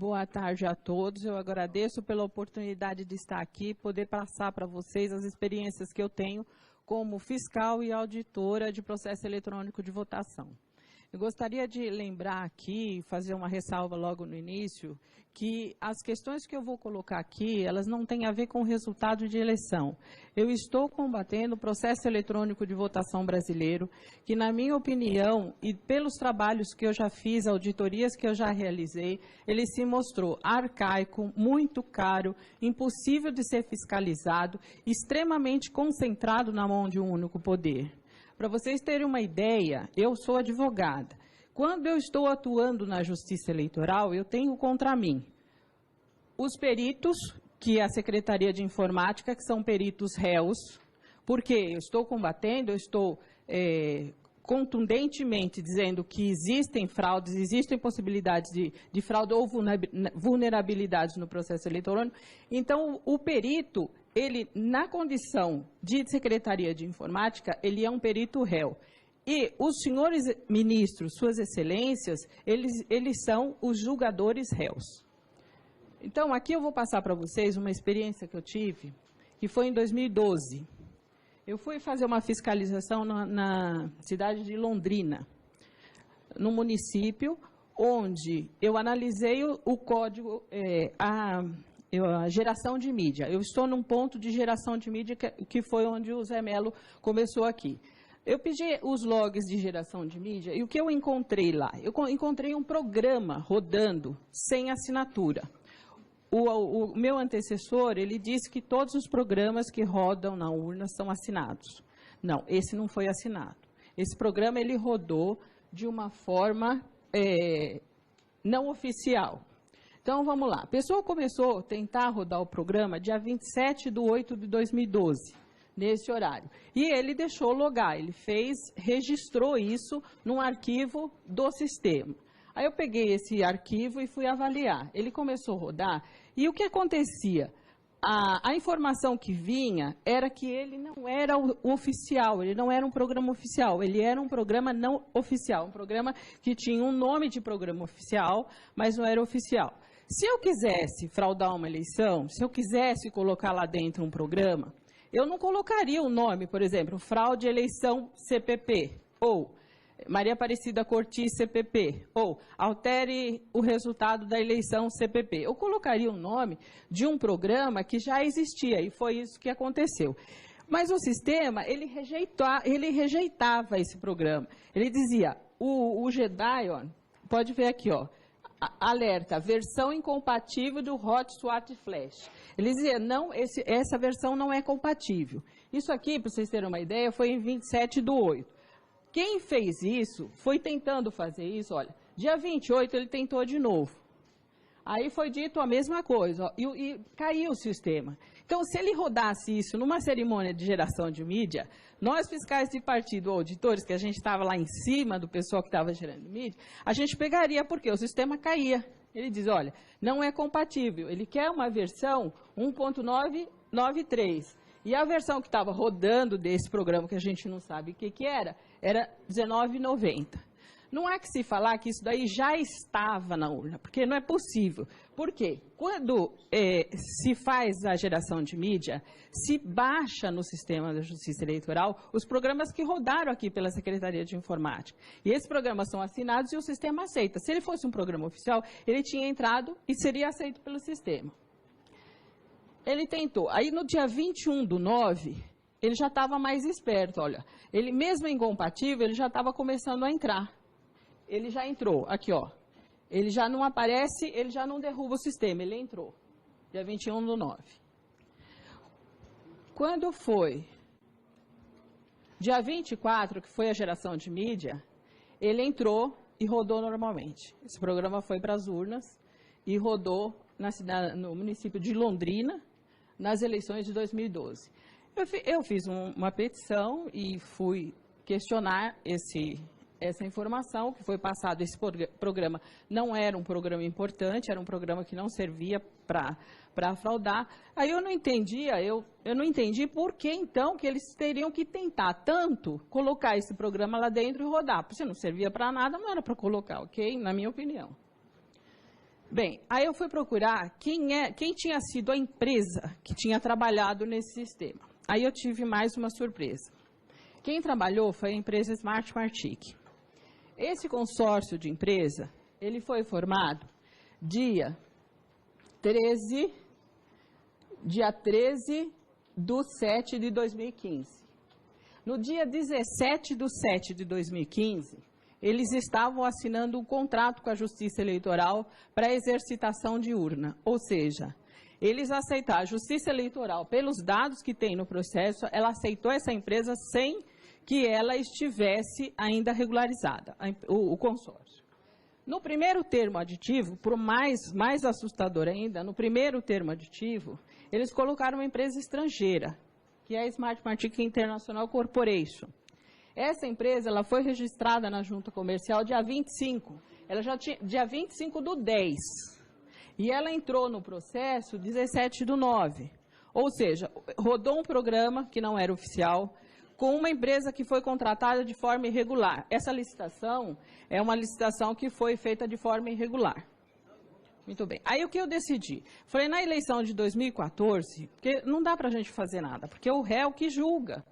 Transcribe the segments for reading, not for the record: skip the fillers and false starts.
Boa tarde a todos. Eu agradeço pela oportunidade de estar aqui, poder passar para vocês as experiências que eu tenho como fiscal e auditora de processo eletrônico de votação. Eu gostaria de lembrar aqui, fazer uma ressalva logo no início, que as questões que eu vou colocar aqui, elas não têm a ver com o resultado de eleição. Eu estou combatendo o processo eletrônico de votação brasileiro, que, na minha opinião, e pelos trabalhos que eu já fiz, auditorias que eu já realizei, ele se mostrou arcaico, muito caro, impossível de ser fiscalizado, extremamente concentrado na mão de um único poder. Para vocês terem uma ideia, eu sou advogada. Quando eu estou atuando na Justiça Eleitoral, eu tenho contra mim os peritos, que é a Secretaria de Informática, que são peritos réus, porque eu estou combatendo, eu estou contundentemente dizendo que existem fraudes, existem possibilidades de fraude ou vulnerabilidades no processo eletrônico. Então, o perito, ele, na condição de Secretaria de Informática, ele é um perito réu. E os senhores ministros, suas excelências, eles são os julgadores réus. Então, aqui eu vou passar para vocês uma experiência que eu tive, que foi em 2012. Eu fui fazer uma fiscalização na cidade de Londrina, no município, onde eu analisei o código, a geração de mídia. Eu estou num ponto de geração de mídia que foi onde o Zé Melo começou aqui. Eu pedi os logs de geração de mídia e o que eu encontrei lá? Eu encontrei um programa rodando sem assinatura. O meu antecessor, ele disse que todos os programas que rodam na urna são assinados. Não, esse não foi assinado. Esse programa, ele rodou de uma forma não oficial. Então, vamos lá. A pessoa começou a tentar rodar o programa dia 27/8/2012, nesse horário. E ele deixou logar, ele registrou isso num arquivo do sistema. Aí eu peguei esse arquivo e fui avaliar. Ele começou a rodar e o que acontecia? A informação que vinha era que ele não era o oficial, ele não era um programa oficial, ele era um programa não oficial, um programa que tinha um nome de programa oficial, mas não era oficial. Se eu quisesse fraudar uma eleição, se eu quisesse colocar lá dentro um programa, eu não colocaria o nome, por exemplo, fraude eleição CPP, ou Maria Aparecida Cortis CPP, ou altere o resultado da eleição CPP. Eu colocaria o nome de um programa que já existia, e foi isso que aconteceu. Mas o sistema, ele rejeitava esse programa. Ele dizia, o Gedaion, pode ver aqui, ó, alerta, versão incompatível do Hotspot Flash. Ele dizia, não, essa versão não é compatível. Isso aqui, para vocês terem uma ideia, foi em 27/8. Quem fez isso, foi tentando fazer isso, olha, dia 28 ele tentou de novo. Aí foi dito a mesma coisa, ó, e caiu o sistema. Então, se ele rodasse isso numa cerimônia de geração de mídia, nós fiscais de partido, auditores, que a gente estava lá em cima do pessoal que estava gerando mídia, a gente pegaria, porque o sistema caía. Ele diz, olha, não é compatível, ele quer uma versão 1.993. E a versão que estava rodando desse programa, que a gente não sabe o que era 19,90. Não há que se falar que isso daí já estava na urna, porque não é possível. Por quê? Quando se faz a geração de mídia, se baixa no sistema da Justiça Eleitoral os programas que rodaram aqui pela Secretaria de Informática. E esses programas são assinados e o sistema aceita. Se ele fosse um programa oficial, ele tinha entrado e seria aceito pelo sistema. Ele tentou. Aí, no dia 21/9, ele já estava mais esperto, olha. Ele, mesmo incompatível, ele já estava começando a entrar. Ele já entrou, aqui, ó. Ele já não aparece, ele já não derruba o sistema, ele entrou. Dia 21/9. Quando foi dia 24, que foi a geração de mídia, ele entrou e rodou normalmente. Esse programa foi para as urnas e rodou no município de Londrina, nas eleições de 2012. Eu fiz uma petição e fui questionar essa informação que foi passado. Esse programa não era um programa importante, era um programa que não servia para fraudar. Aí eu não entendi por que, então, que eles teriam que tentar tanto colocar esse programa lá dentro e rodar. Porque se não servia para nada, não era para colocar, ok? Na minha opinião. Bem, aí eu fui procurar quem tinha sido a empresa que tinha trabalhado nesse sistema. Aí eu tive mais uma surpresa. Quem trabalhou foi a empresa Smart Martic. Esse consórcio de empresa, ele foi formado dia 13 de 7 de 2015. No dia 17 de 7 de 2015, eles estavam assinando um contrato com a Justiça Eleitoral para exercitação de urna. Ou seja, eles aceitaram a Justiça Eleitoral, pelos dados que tem no processo, ela aceitou essa empresa sem que ela estivesse ainda regularizada, o consórcio. No primeiro termo aditivo, por mais assustador ainda, no primeiro termo aditivo, eles colocaram uma empresa estrangeira, que é a Smart Martic International Corporation. Essa empresa ela foi registrada na Junta Comercial dia 25, ela já tinha, dia 25 do 10, e ela entrou no processo 17 do 9, ou seja, rodou um programa que não era oficial, com uma empresa que foi contratada de forma irregular. Essa licitação é uma licitação que foi feita de forma irregular. Muito bem. Aí o que eu decidi? Falei, na eleição de 2014, porque não dá para a gente fazer nada, porque é o réu que julga.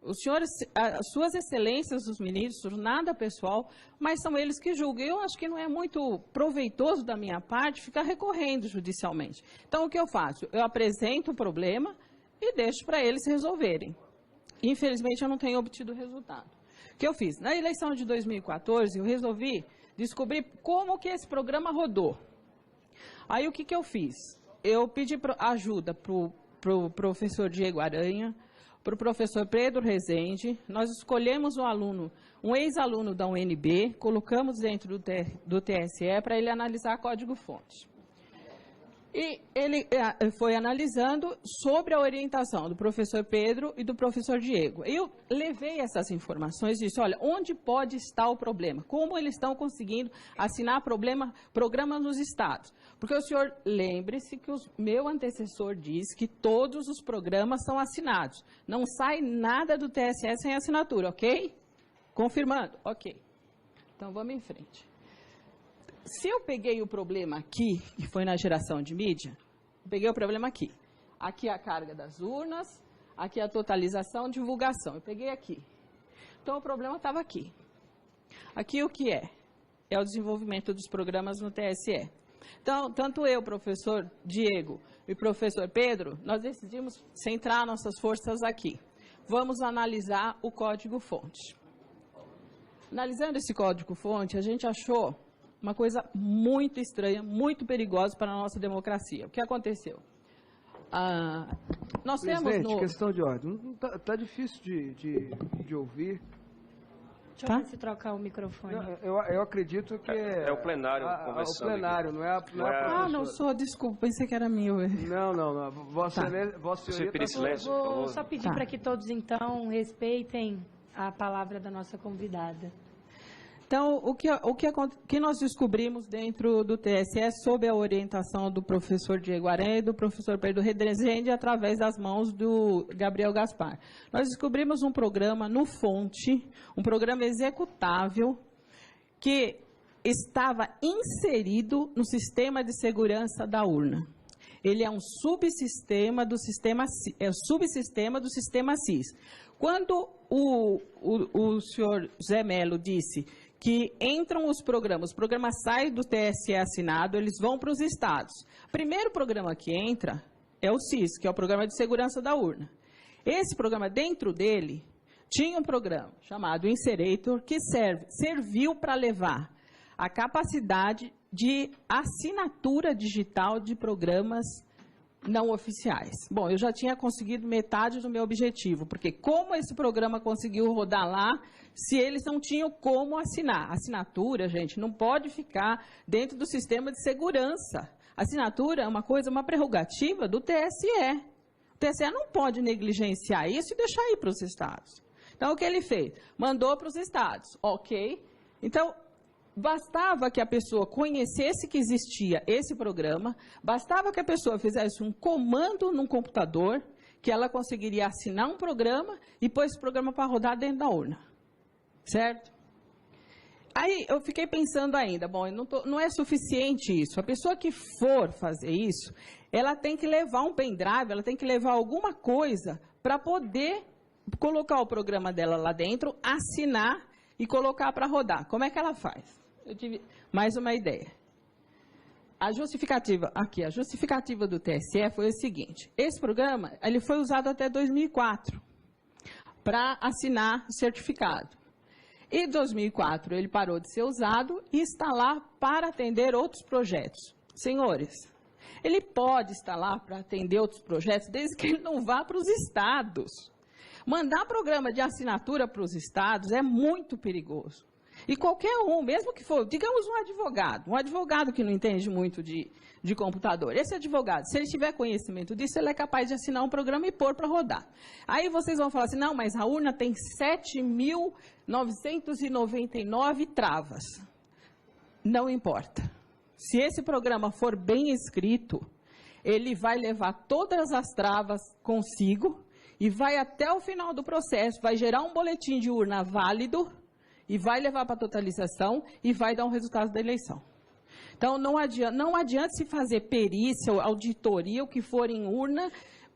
Os senhores, as suas excelências, os ministros, nada pessoal, mas são eles que julgam. Eu acho que não é muito proveitoso da minha parte ficar recorrendo judicialmente. Então, o que eu faço? Eu apresento o problema e deixo para eles resolverem. Infelizmente, eu não tenho obtido resultado. O que eu fiz? Na eleição de 2014, eu resolvi descobrir como que esse programa rodou. Aí, o que eu fiz? Eu pedi ajuda para o professor Diego Aranha, para o professor Pedro Rezende. Nós escolhemos um aluno, um ex-aluno da UNB, colocamos dentro do TSE para ele analisar código-fonte. E ele foi analisando sobre a orientação do professor Pedro e do professor Diego. Eu levei essas informações e disse, olha, onde pode estar o problema? Como eles estão conseguindo assinar programas nos estados? Porque o senhor, lembre-se que o meu antecessor disse que todos os programas são assinados. Não sai nada do TSE sem assinatura, ok? Confirmando? Ok. Então, vamos em frente. Se eu peguei o problema aqui, que foi na geração de mídia, eu peguei o problema aqui. Aqui é a carga das urnas, aqui é a totalização e divulgação. Eu peguei aqui. Então, o problema estava aqui. Aqui o que é? É o desenvolvimento dos programas no TSE. Então, tanto eu, professor Diego e professor Pedro, nós decidimos centrar nossas forças aqui. Vamos analisar o código-fonte. Analisando esse código-fonte, a gente achou uma coisa muito estranha, muito perigosa para a nossa democracia. O que aconteceu? Nós Presidente, temos questão de ordem. Está difícil de ouvir. Deixa eu ver se trocar o microfone. Eu acredito que é o plenário conversando. O plenário, aqui. Não é a professora. Não sou, desculpa, pensei que era meu. Não. Vossa Senhoria pedir silêncio, por favor. Vou só pedir para que todos, então, respeitem a palavra da nossa convidada. Então, o que nós descobrimos dentro do TSE sob a orientação do professor Diego Aranha e do professor Pedro Rezende, através das mãos do Gabriel Gaspar. Nós descobrimos um programa no Fonte, um programa executável, que estava inserido no sistema de segurança da urna. Ele é um subsistema do sistema SIS. Quando o senhor Zé Melo disse que entram os programas saem do TSE assinado, eles vão para os estados. O primeiro programa que entra é o SIS, que é o Programa de Segurança da Urna. Esse programa, dentro dele, tinha um programa chamado Inserator, que serviu para levar a capacidade de assinatura digital de programas não oficiais. Bom, eu já tinha conseguido metade do meu objetivo, porque como esse programa conseguiu rodar lá, se eles não tinham como assinar? Assinatura, gente, não pode ficar dentro do sistema de segurança. Assinatura é uma prerrogativa do TSE. O TSE não pode negligenciar isso e deixar ir para os estados. Então, o que ele fez? Mandou para os estados, ok? Então, bastava que a pessoa conhecesse que existia esse programa, bastava que a pessoa fizesse um comando num computador, que ela conseguiria assinar um programa e pôr esse programa para rodar dentro da urna. Certo? Aí eu fiquei pensando ainda, bom, não é suficiente isso. A pessoa que for fazer isso, ela tem que levar um pendrive, ela tem que levar alguma coisa para poder colocar o programa dela lá dentro, assinar e colocar para rodar. Como é que ela faz? Eu tive mais uma ideia. A justificativa do TSE foi o seguinte: esse programa ele foi usado até 2004 para assinar certificado. Em 2004, ele parou de ser usado e está lá para atender outros projetos. Senhores, ele pode estar lá para atender outros projetos desde que ele não vá para os estados. Mandar programa de assinatura para os estados é muito perigoso. E qualquer um, mesmo que for, digamos um advogado que não entende muito de computador, esse advogado, se ele tiver conhecimento disso, ele é capaz de assinar um programa e pôr para rodar. Aí vocês vão falar assim, não, mas a urna tem 7.999 travas. Não importa. Se esse programa for bem escrito, ele vai levar todas as travas consigo e vai até o final do processo, vai gerar um boletim de urna válido e vai levar para a totalização e vai dar um resultado da eleição. Então, não adianta se fazer perícia, auditoria, o que for em urna,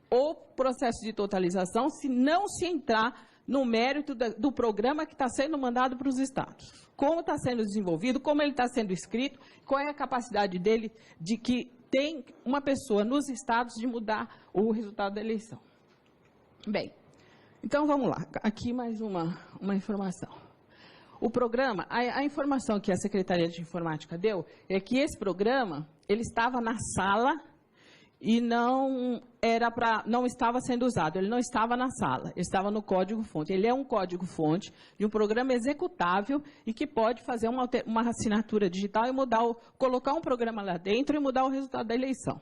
ou processo de totalização, se não se entrar no mérito do programa que está sendo mandado para os estados. Como está sendo desenvolvido, como ele está sendo escrito, qual é a capacidade dele de que tem uma pessoa nos estados de mudar o resultado da eleição. Bem, então vamos lá. Aqui mais uma informação. O programa, a informação que a Secretaria de Informática deu é que esse programa, ele estava na sala e não estava sendo usado, ele não estava na sala, ele estava no código-fonte. Ele é um código-fonte de um programa executável e que pode fazer uma assinatura digital e colocar um programa lá dentro e mudar o resultado da eleição.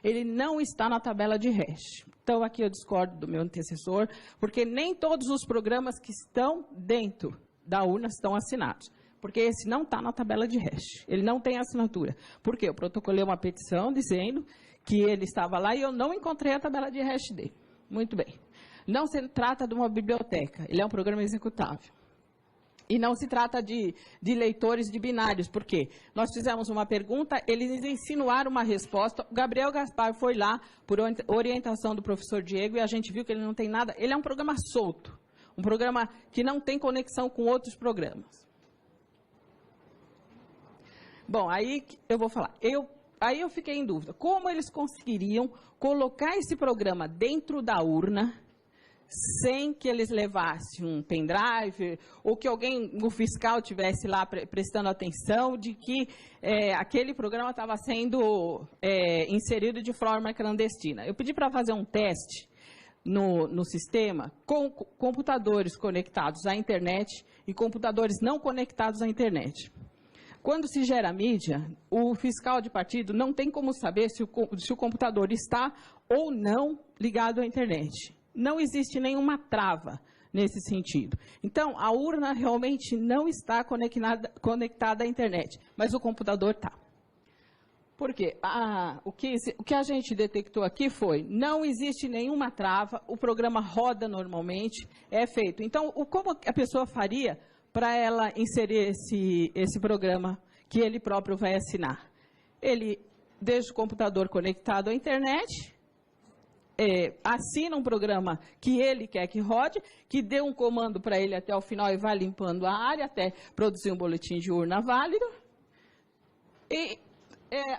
Ele não está na tabela de hash. Então, aqui eu discordo do meu antecessor, porque nem todos os programas que estão dentro da urna estão assinados, porque esse não está na tabela de hash, ele não tem assinatura. Por quê? Eu protocolei uma petição dizendo que ele estava lá e eu não encontrei a tabela de hash dele. Muito bem. Não se trata de uma biblioteca, ele é um programa executável. E não se trata de leitores de binários, por quê? Nós fizemos uma pergunta, eles insinuaram uma resposta, o Gabriel Gaspar foi lá por orientação do professor Diego e a gente viu que ele não tem nada, ele é um programa solto. Um programa que não tem conexão com outros programas. Bom, aí eu vou falar. Aí eu fiquei em dúvida. Como eles conseguiriam colocar esse programa dentro da urna sem que eles levassem um pendrive ou que o fiscal tivesse lá prestando atenção de que aquele programa estava sendo inserido de forma clandestina? Eu pedi para fazer um teste no sistema com computadores conectados à internet e computadores não conectados à internet. Quando se gera mídia, o fiscal de partido não tem como saber se o computador está ou não ligado à internet. Não existe nenhuma trava nesse sentido. Então, a urna realmente não está conectada à internet, mas o computador está. Por quê? O que a gente detectou aqui foi, não existe nenhuma trava, o programa roda normalmente, é feito. Então, como a pessoa faria para ela inserir esse programa que ele próprio vai assinar? Ele deixa o computador conectado à internet, assina um programa que ele quer que rode, que dê um comando para ele até o final e vai limpando a área até produzir um boletim de urna válido, e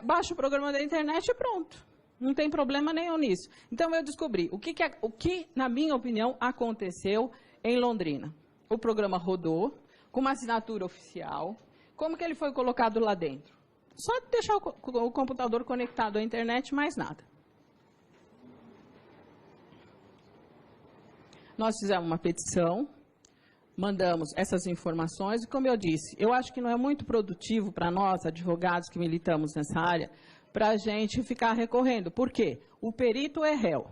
baixa o programa da internet e pronto. Não tem problema nenhum nisso. Então, eu descobri o que, na minha opinião, aconteceu em Londrina. O programa rodou, com uma assinatura oficial. Como que ele foi colocado lá dentro? Só deixar o computador conectado à internet, mais nada. Nós fizemos uma petição, mandamos essas informações, e como eu disse, eu acho que não é muito produtivo para nós, advogados que militamos nessa área, para a gente ficar recorrendo. Por quê? O perito é réu.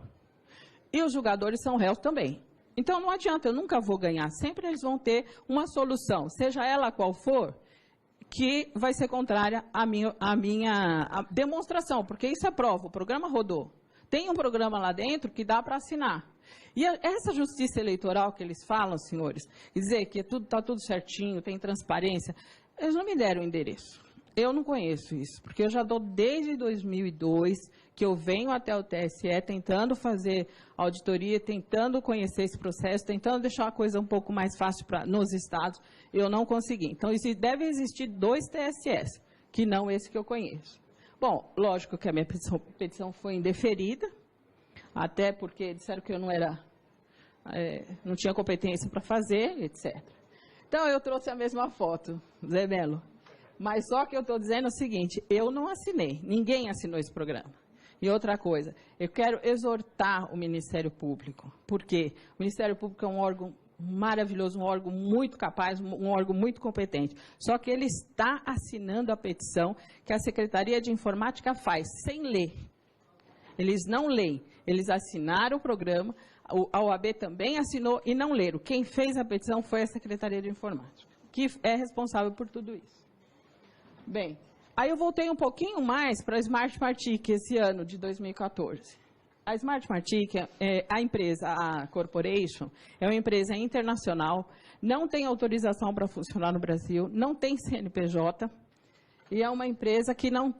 E os julgadores são réus também. Então, não adianta, eu nunca vou ganhar. Sempre eles vão ter uma solução, seja ela qual for, que vai ser contrária à minha demonstração, porque isso é prova, o programa rodou. Tem um programa lá dentro que dá para assinar. E essa justiça eleitoral que eles falam, senhores, dizer que está tudo certinho, tem transparência, Eles não me deram o endereço. Eu não conheço isso, porque eu já dou desde 2002 que eu venho até o TSE tentando fazer auditoria, tentando conhecer esse processo, tentando deixar a coisa um pouco mais fácil nos estados. Eu não consegui. Então, deve existir 2 TSEs, que não esse que eu conheço. Bom, lógico que a minha petição foi indeferida, até porque disseram que eu não tinha competência para fazer, etc. Então, eu trouxe a mesma foto, Zé Melo. Mas só que eu estou dizendo o seguinte, eu não assinei, ninguém assinou esse programa. E outra coisa, eu quero exortar o Ministério Público, porque o Ministério Público é um órgão maravilhoso, um órgão muito capaz, um órgão muito competente. Só que ele está assinando a petição que a Secretaria de Informática faz, sem ler. Eles não leem, eles assinaram o programa, a OAB também assinou e não leram. Quem fez a petição foi a Secretaria de Informática, que é responsável por tudo isso. Bem, aí eu voltei um pouquinho mais para a Smart Martic esse ano de 2014. A Smart Martic, a empresa, a Corporation, é uma empresa internacional, não tem autorização para funcionar no Brasil, não tem CNPJ, e é uma empresa que não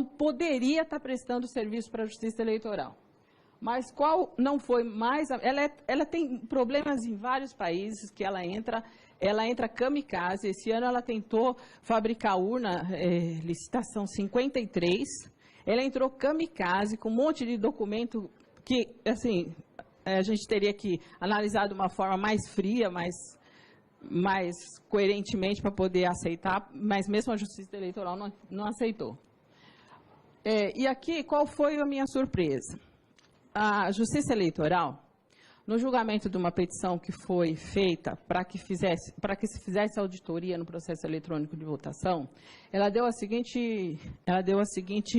poderia estar prestando serviço para a Justiça Eleitoral. Mas qual não foi mais... Ela tem problemas em vários países que ela entra kamikaze. Esse ano ela tentou fabricar urna, licitação 53. Ela entrou kamikaze com um monte de documento que, assim, a gente teria que analisar de uma forma mais fria, mais coerentemente para poder aceitar, mas mesmo a Justiça Eleitoral não aceitou. E aqui, qual foi a minha surpresa? A Justiça Eleitoral, no julgamento de uma petição que foi feita para que se fizesse auditoria no processo eletrônico de votação, ela deu a seguinte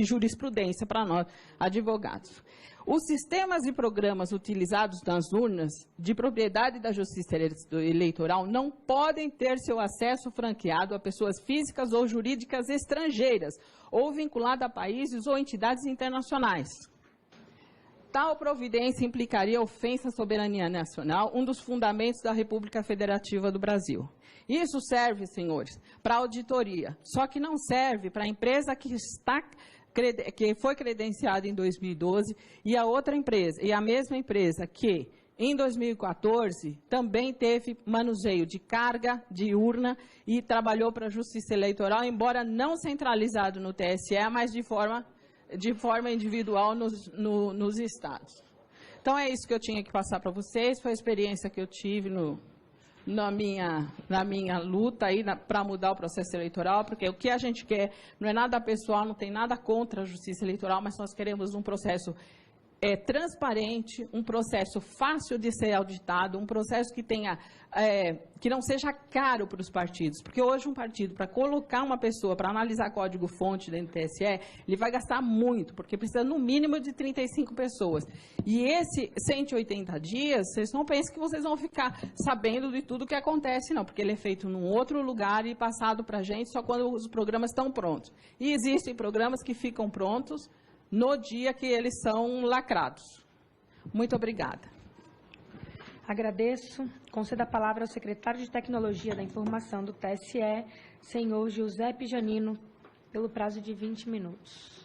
jurisprudência para nós, advogados. Os sistemas e programas utilizados nas urnas de propriedade da Justiça Eleitoral não podem ter seu acesso franqueado a pessoas físicas ou jurídicas estrangeiras ou vinculado a países ou entidades internacionais. Tal providência implicaria ofensa à soberania nacional, um dos fundamentos da República Federativa do Brasil. Isso serve, senhores, para auditoria, só que não serve para a empresa que foi credenciada em 2012 e a outra empresa, e a mesma empresa que, em 2014, também teve manuseio de carga, de urna e trabalhou para a Justiça Eleitoral, embora não centralizado no TSE, mas de forma individual nos estados. Então, é isso que eu tinha que passar para vocês, foi a experiência que eu tive na minha luta para mudar o processo eleitoral, porque o que a gente quer não é nada pessoal, não tem nada contra a Justiça Eleitoral, mas nós queremos um processo transparente, um processo fácil de ser auditado, um processo que não seja caro para os partidos, porque hoje um partido, para colocar uma pessoa para analisar código-fonte dentro do TSE, ele vai gastar muito, porque precisa no mínimo de 35 pessoas. E esse 180 dias, vocês não pensem que vocês vão ficar sabendo de tudo o que acontece, não, porque ele é feito num outro lugar e passado para a gente só quando os programas estão prontos. E existem programas que ficam prontos no dia que eles são lacrados. Muito obrigada. Agradeço. Concedo a palavra ao secretário de Tecnologia da Informação do TSE, senhor Giuseppe Janino, pelo prazo de 20 minutos.